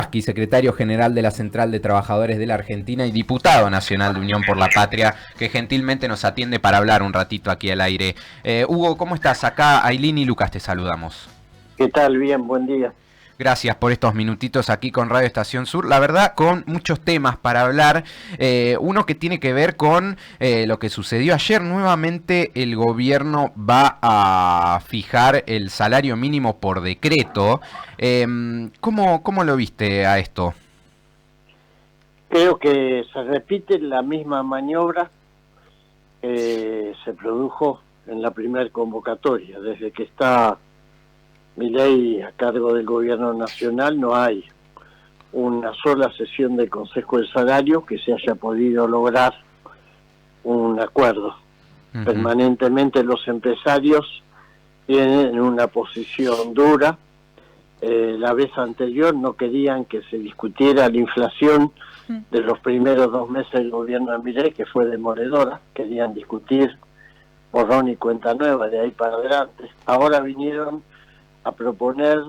Pasqui, secretario general de la Central de Trabajadores de la Argentina y diputado nacional de Unión por la Patria, que gentilmente nos atiende para hablar un ratito aquí al aire. Hugo, ¿cómo estás? Acá Ailín y Lucas te saludamos. ¿Qué tal? Bien, buen día. Gracias por estos minutitos aquí con Radio Estación Sur. La verdad, con muchos temas para hablar. Uno que tiene que ver con lo que sucedió ayer. Nuevamente el gobierno va a fijar el salario mínimo por decreto. ¿Cómo lo viste a esto? Creo que se repite la misma maniobra que se produjo en la primera convocatoria. Desde que está Milei a cargo del gobierno nacional no hay una sola sesión del Consejo del Salario que se haya podido lograr un acuerdo. Permanentemente los empresarios tienen una posición dura. La vez anterior no querían que se discutiera la inflación de los primeros 2 meses del gobierno de Milei, que fue demoledora. Querían discutir borrón y cuenta nueva de ahí para adelante. Ahora vinieron a proponer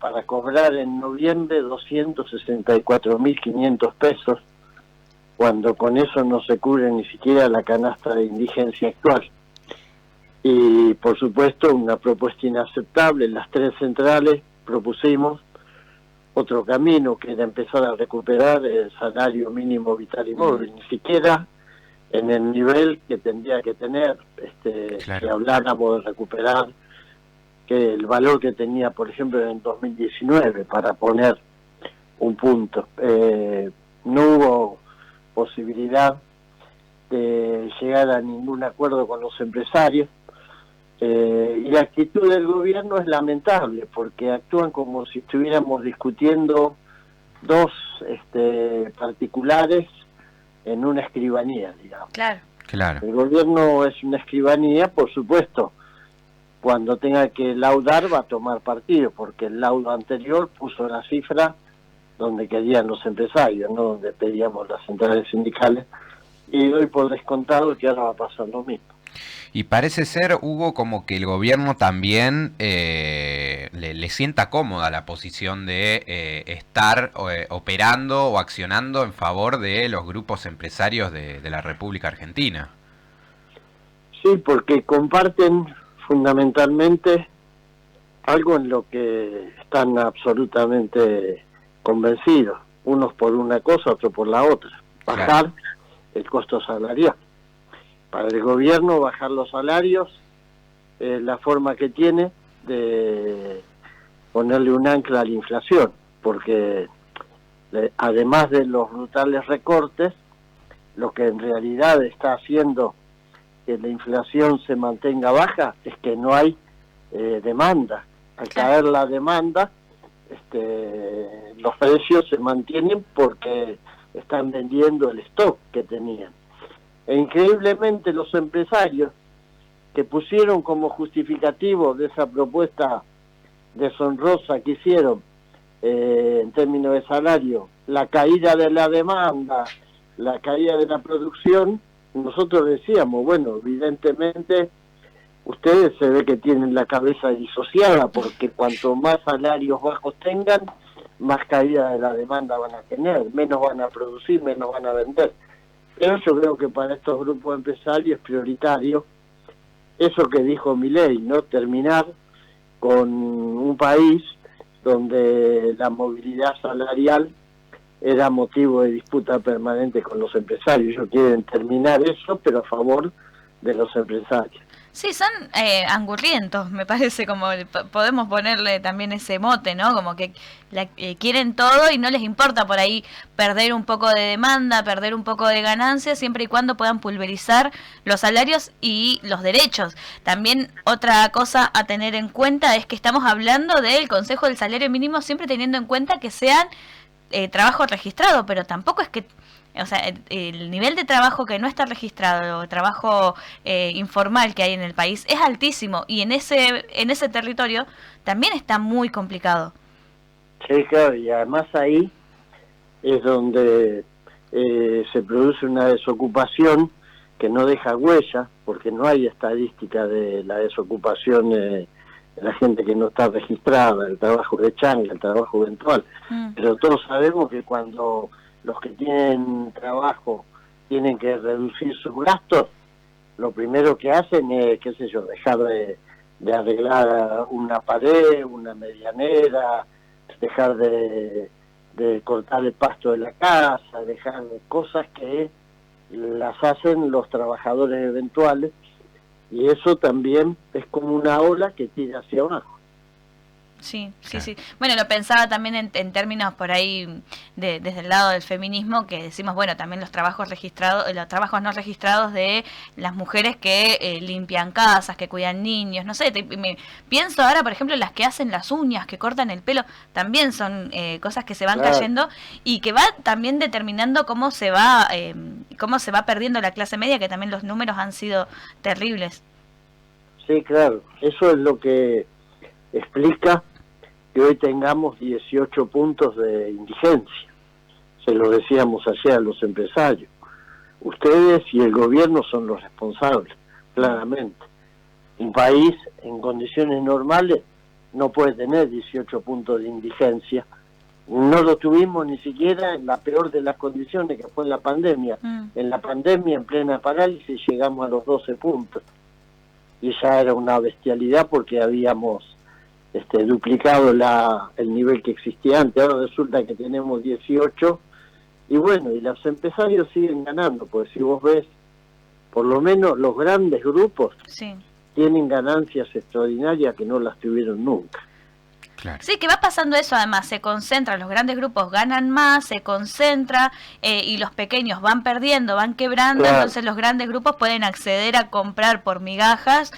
para cobrar en noviembre 264.500 pesos, cuando con eso no se cubre ni siquiera la canasta de indigencia actual. Y por supuesto una propuesta inaceptable. Las 3 centrales propusimos otro camino, que era empezar a recuperar el salario mínimo vital y móvil, ni siquiera en el nivel que tendría que tener, Claro. si habláramos de recuperar que el valor que tenía, por ejemplo, en 2019, para poner un punto. No hubo posibilidad de llegar a ningún acuerdo con los empresarios, y la actitud del gobierno es lamentable, porque actúan como si estuviéramos discutiendo dos particulares en una escribanía, digamos. Claro. El gobierno es una escribanía, por supuesto. Cuando tenga que laudar va a tomar partido, porque el laudo anterior puso la cifra donde querían los empresarios, no donde pedíamos las centrales sindicales, y doy por descontado que ahora va a pasar lo mismo. Y parece ser, Hugo, como que el gobierno también le sienta cómoda la posición de estar operando o accionando en favor de los grupos empresarios de la República Argentina. Sí, porque comparten fundamentalmente algo en lo que están absolutamente convencidos, unos por una cosa, otros por la otra: bajar el costo salarial. Para el gobierno, bajar los salarios es la forma que tiene de ponerle un ancla a la inflación, porque además de los brutales recortes, lo que en realidad está haciendo que la inflación se mantenga baja es que no hay demanda. Al caer la demanda, los precios se mantienen porque están vendiendo el stock que tenían. E increíblemente los empresarios, que pusieron como justificativo de esa propuesta deshonrosa que hicieron en términos de salario, la caída de la demanda, la caída de la producción, nosotros decíamos, bueno, evidentemente ustedes se ve que tienen la cabeza disociada, porque cuanto más salarios bajos tengan, más caída de la demanda van a tener, menos van a producir, menos van a vender. Pero yo creo que para estos grupos empresarios es prioritario eso que dijo Milei, ¿no? Terminar con un país donde la movilidad salarial era motivo de disputa permanente con los empresarios. Ellos quieren terminar eso, pero a favor de los empresarios. Sí, son angurrientos, me parece, como podemos ponerle también ese mote, ¿no? Como que quieren todo y no les importa por ahí perder un poco de demanda, perder un poco de ganancia, siempre y cuando puedan pulverizar los salarios y los derechos. También otra cosa a tener en cuenta es que estamos hablando del Consejo del Salario Mínimo, siempre teniendo en cuenta que sean trabajo registrado, pero tampoco es que... O sea, el nivel de trabajo que no está registrado, trabajo informal que hay en el país, es altísimo, y en ese territorio también está muy complicado. Sí, claro, y además ahí es donde se produce una desocupación que no deja huella, porque no hay estadística de la desocupación la gente que no está registrada, el trabajo de changa, el trabajo eventual. Pero todos sabemos que cuando los que tienen trabajo tienen que reducir sus gastos, lo primero que hacen es, qué sé yo, dejar de arreglar una pared, una medianera, dejar de cortar el pasto de la casa, dejar cosas que las hacen los trabajadores eventuales, y eso también es como una ola que tira hacia abajo. Sí, sí, sí. Bueno, lo pensaba también en términos por ahí desde el lado del feminismo, que decimos, bueno, también los trabajos registrados, los trabajos no registrados de las mujeres que limpian casas, que cuidan niños, no sé, me pienso ahora, por ejemplo, las que hacen las uñas, que cortan el pelo, también son cosas que se van cayendo y que va también determinando cómo se va perdiendo la clase media, que también los números han sido terribles. Sí, claro, eso es lo que explica que hoy tengamos 18 puntos de indigencia. Se lo decíamos ayer a los empresarios. Ustedes y el gobierno son los responsables, claramente. Un país en condiciones normales no puede tener 18 puntos de indigencia. No lo tuvimos ni siquiera en la peor de las condiciones, que fue en la pandemia. En la pandemia, en plena parálisis, llegamos a los 12 puntos. Y ya era una bestialidad porque habíamos duplicado el nivel que existía antes. Ahora resulta que tenemos 18, y bueno, y los empresarios siguen ganando, porque si vos ves, por lo menos los grandes grupos tienen ganancias extraordinarias que no las tuvieron nunca. Claro. Sí, que va pasando eso, además, se concentra, los grandes grupos ganan más, se concentra, y los pequeños van perdiendo, van quebrando, entonces los grandes grupos pueden acceder a comprar por migajas,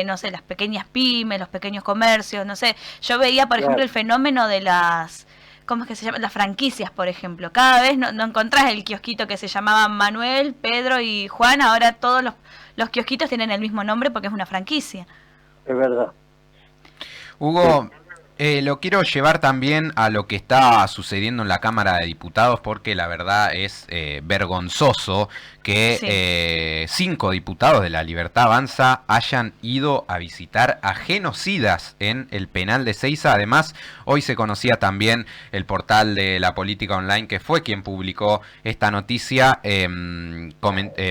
no sé, las pequeñas pymes, los pequeños comercios, no sé. Yo veía, por ejemplo, el fenómeno de las... ¿Cómo es que se llama? Las franquicias, por ejemplo. Cada vez no encontrás el kiosquito que se llamaba Manuel, Pedro y Juan, ahora todos los kiosquitos tienen el mismo nombre porque es una franquicia. Es verdad. Hugo... lo quiero llevar también a lo que está sucediendo en la Cámara de Diputados, porque la verdad es vergonzoso que 5 diputados de la Libertad Avanza hayan ido a visitar a genocidas en el penal de Ezeiza. Además, hoy se conocía también el portal de La Política Online, que fue quien publicó esta noticia,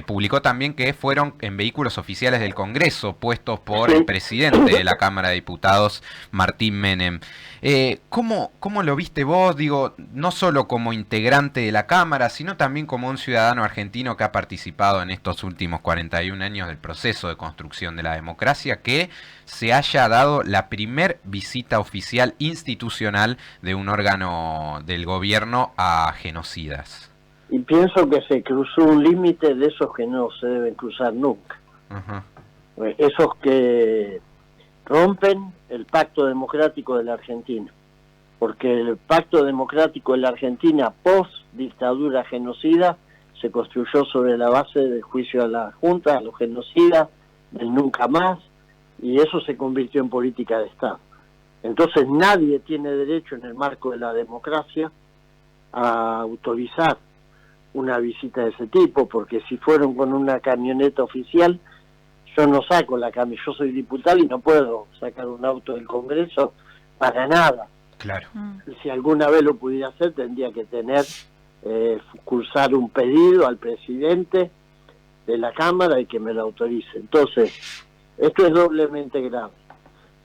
publicó también que fueron en vehículos oficiales del Congreso, puestos por el presidente de la Cámara de Diputados, Martín Menem. ¿Cómo lo viste vos? Digo, no solo como integrante de la Cámara, sino también como un ciudadano argentino que ha participado en estos últimos 41 años del proceso de construcción de la democracia, que se haya dado la primer visita oficial institucional de un órgano del gobierno a genocidas. Y pienso que se cruzó un límite de esos que no se deben cruzar nunca. Esos que rompen el pacto democrático de la Argentina, porque el pacto democrático de la Argentina post dictadura genocida se construyó sobre la base del juicio a la Junta, a los genocidas, del nunca más, y eso se convirtió en política de Estado. Entonces nadie tiene derecho en el marco de la democracia a autorizar una visita de ese tipo, porque si fueron con una camioneta oficial, yo no saco la camioneta, yo soy diputado y no puedo sacar un auto del Congreso para nada. Claro. Si alguna vez lo pudiera hacer, tendría que cursar un pedido al presidente de la Cámara y que me lo autorice. Entonces, esto es doblemente grave.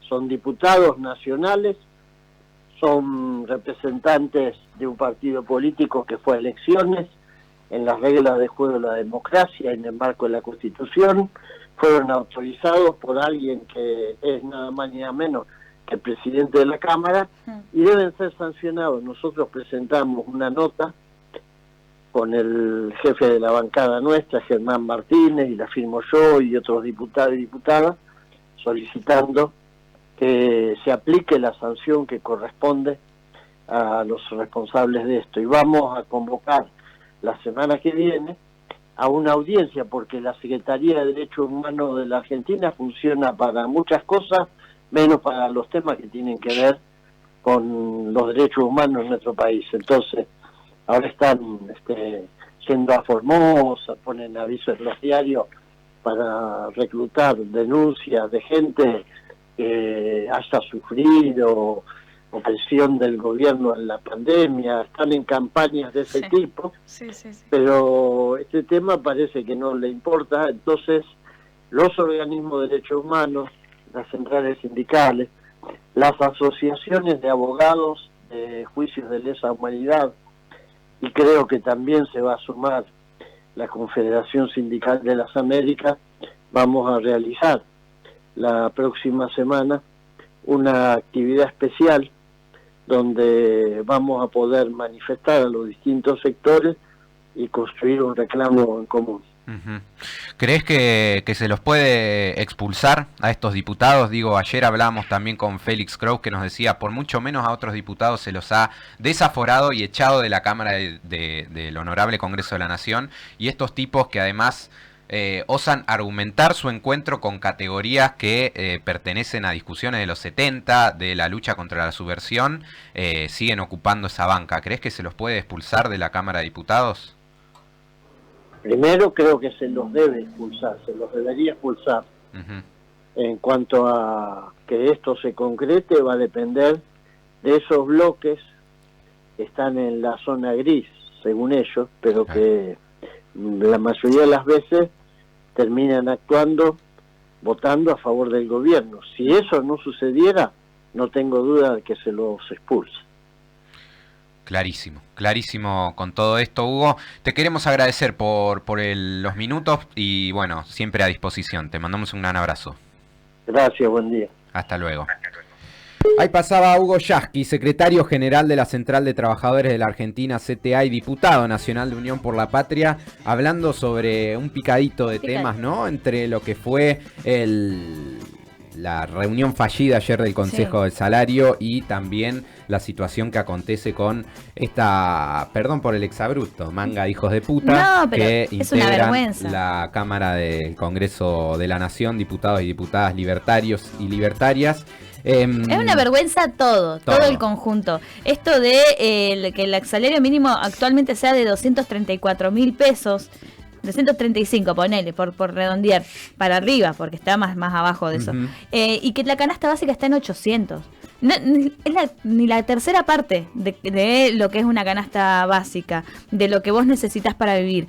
Son diputados nacionales, son representantes de un partido político que fue a elecciones en las reglas de juego de la democracia, en el marco de la Constitución, fueron autorizados por alguien que es nada más ni nada menos que el presidente de la Cámara, y deben ser sancionados. Nosotros presentamos una nota con el jefe de la bancada nuestra, Germán Martínez, y la firmo yo y otros diputados y diputadas, solicitando que se aplique la sanción que corresponde a los responsables de esto. Y vamos a convocar la semana que viene a una audiencia, porque la Secretaría de Derechos Humanos de la Argentina funciona para muchas cosas, menos para los temas que tienen que ver con los derechos humanos en nuestro país. Entonces, ahora están yendo a Formosa, ponen avisos en los diarios para reclutar denuncias de gente haya sufrido opresión del gobierno en la pandemia, están en campañas de ese tipo, pero este tema parece que no le importa. Entonces los organismos de derechos humanos, las centrales sindicales, las asociaciones de abogados de juicios de lesa humanidad, y creo que también se va a sumar la Confederación Sindical de las Américas, vamos a realizar la próxima semana una actividad especial donde vamos a poder manifestar a los distintos sectores y construir un reclamo en común. Uh-huh. ¿Crees que se los puede expulsar a estos diputados? Digo, ayer hablamos también con Félix Kraus, que nos decía, por mucho menos a otros diputados se los ha desaforado y echado de la Cámara del Honorable Congreso de la Nación, y estos tipos que además osan argumentar su encuentro con categorías que pertenecen a discusiones de los 70, de la lucha contra la subversión, siguen ocupando esa banca. ¿Crees que se los puede expulsar de la Cámara de Diputados? Primero creo que se los debe expulsar, se los debería expulsar. Uh-huh. En cuanto a que esto se concrete, va a depender de esos bloques que están en la zona gris, según ellos, pero que la mayoría de las veces terminan actuando, votando a favor del gobierno. Si eso no sucediera, no tengo duda de que se los expulse. Clarísimo, clarísimo con todo esto, Hugo. Te queremos agradecer por los minutos y bueno, siempre a disposición. Te mandamos un gran abrazo. Gracias, buen día. Hasta luego. Ahí pasaba Hugo Yasky, secretario general de la Central de Trabajadores de la Argentina, CTA, y diputado nacional de Unión por la Patria, hablando sobre un picadito de temas, ¿no? Entre lo que fue la reunión fallida ayer del Consejo del Salario y también la situación que acontece con esta, perdón por el exabrupto, manga de hijos de puta, que integran la Cámara del Congreso de la Nación, diputados y diputadas libertarios y libertarias. Es una vergüenza todo el conjunto. Esto de que el salario mínimo actualmente sea de 234.000 pesos, 235, ponele, por redondear, para arriba, porque está más abajo de eso. Uh-huh. Y que la canasta básica está en 800. No, es ni la tercera parte de lo que es una canasta básica, de lo que vos necesitas para vivir.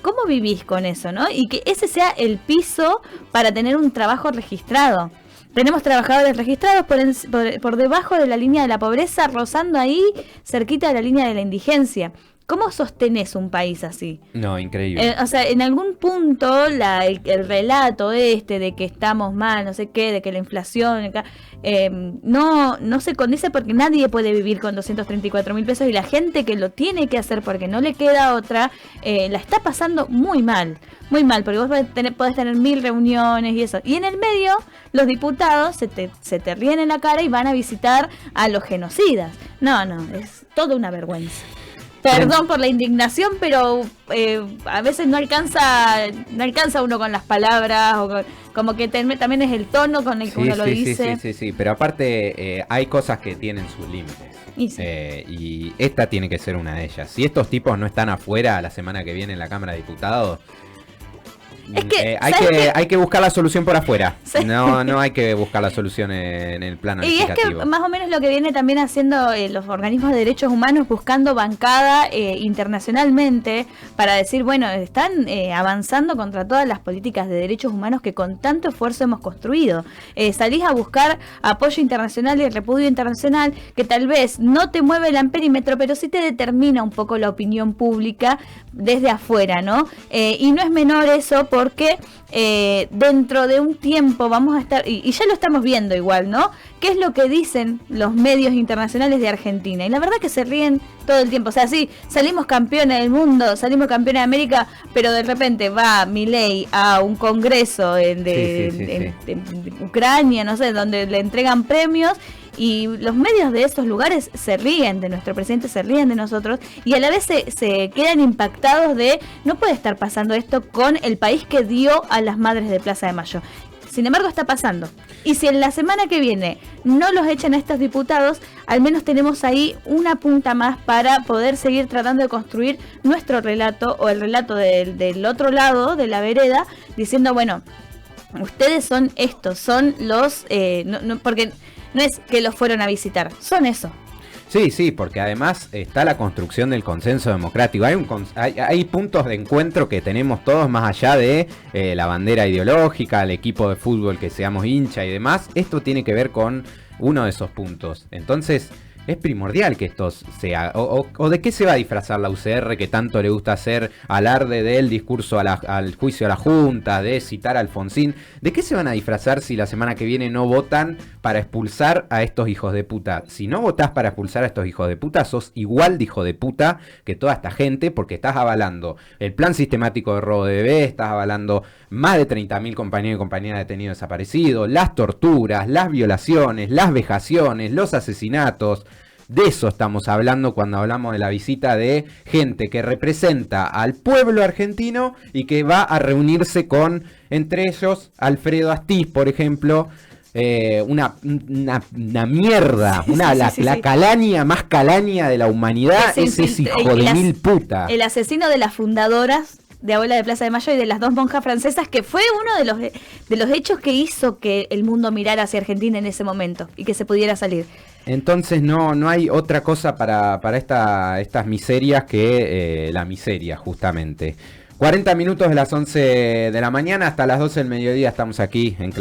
¿Cómo vivís con eso, no? Y que ese sea el piso para tener un trabajo registrado. Tenemos trabajadores registrados por debajo de la línea de la pobreza, rozando ahí cerquita de la línea de la indigencia. ¿Cómo sostenés un país así? No, increíble. O sea, en algún punto el relato de que estamos mal, no sé qué, de que la inflación no se condice, porque nadie puede vivir con 234.000 pesos y la gente que lo tiene que hacer porque no le queda otra, la está pasando muy mal, porque vos podés tener 1000 reuniones y eso. Y en el medio, los diputados se te ríen en la cara y van a visitar a los genocidas. No, es toda una vergüenza. Perdón por la indignación, pero a veces no alcanza uno con las palabras, o como que también es el tono con el que uno lo dice. Sí, pero aparte hay cosas que tienen sus límites. Y esta tiene que ser una de ellas. Si estos tipos no están afuera la semana que viene en la Cámara de Diputados, es que, hay que buscar la solución por afuera. Sí. No hay que buscar la solución en el plano legislativo. Y es que más o menos lo que viene también haciendo los organismos de derechos humanos, buscando bancada internacionalmente para decir, bueno, están avanzando contra todas las políticas de derechos humanos que con tanto esfuerzo hemos construido. Salís a buscar apoyo internacional y repudio internacional que tal vez no te mueve el amperímetro, pero sí te determina un poco la opinión pública desde afuera, ¿no? Y no es menor eso, porque dentro de un tiempo vamos a estar, y ya lo estamos viendo igual, ¿no? ¿Qué es lo que dicen los medios internacionales de Argentina? Y la verdad que se ríen todo el tiempo. O sea, sí, salimos campeones del mundo, salimos campeones de América, pero de repente va Milei a un congreso de Ucrania, no sé, donde le entregan premios, y los medios de esos lugares se ríen de nuestro presidente, se ríen de nosotros, y a la vez se quedan impactados de no puede estar pasando esto con el país que dio a las madres de Plaza de Mayo. Sin embargo, está pasando. Y si en la semana que viene no los echan a estos diputados, al menos tenemos ahí una punta más para poder seguir tratando de construir nuestro relato, o el relato del otro lado de la vereda, diciendo, bueno, ustedes son estos, son los... porque no es que los fueron a visitar, son eso. Sí, porque además está la construcción del consenso democrático. Hay puntos de encuentro que tenemos todos más allá de la bandera ideológica, el equipo de fútbol que seamos hincha y demás. Esto tiene que ver con uno de esos puntos. Entonces es primordial que esto se haga. ¿O de qué se va a disfrazar la UCR que tanto le gusta hacer alarde del discurso al juicio a la Junta, de citar a Alfonsín? ¿De qué se van a disfrazar si la semana que viene no votan para expulsar a estos hijos de puta? Si no votás para expulsar a estos hijos de puta, sos igual de hijo de puta que toda esta gente, porque estás avalando el plan sistemático de robo de bebés, estás avalando más de 30.000 compañeros y compañeras detenidos desaparecidos, las torturas, las violaciones, las vejaciones, los asesinatos. De eso estamos hablando cuando hablamos de la visita de gente que representa al pueblo argentino y que va a reunirse con, entre ellos, Alfredo Astiz, por ejemplo, una mierda, la calaña más calaña de la humanidad, ese hijo de mil puta. El asesino de las fundadoras de Abuela de Plaza de Mayo y de las dos monjas francesas, que fue uno de los hechos que hizo que el mundo mirara hacia Argentina en ese momento y que se pudiera salir. Entonces no hay otra cosa para estas miserias que la miseria, justamente. 40 minutos de las 11 de la mañana hasta las 12 del mediodía estamos aquí en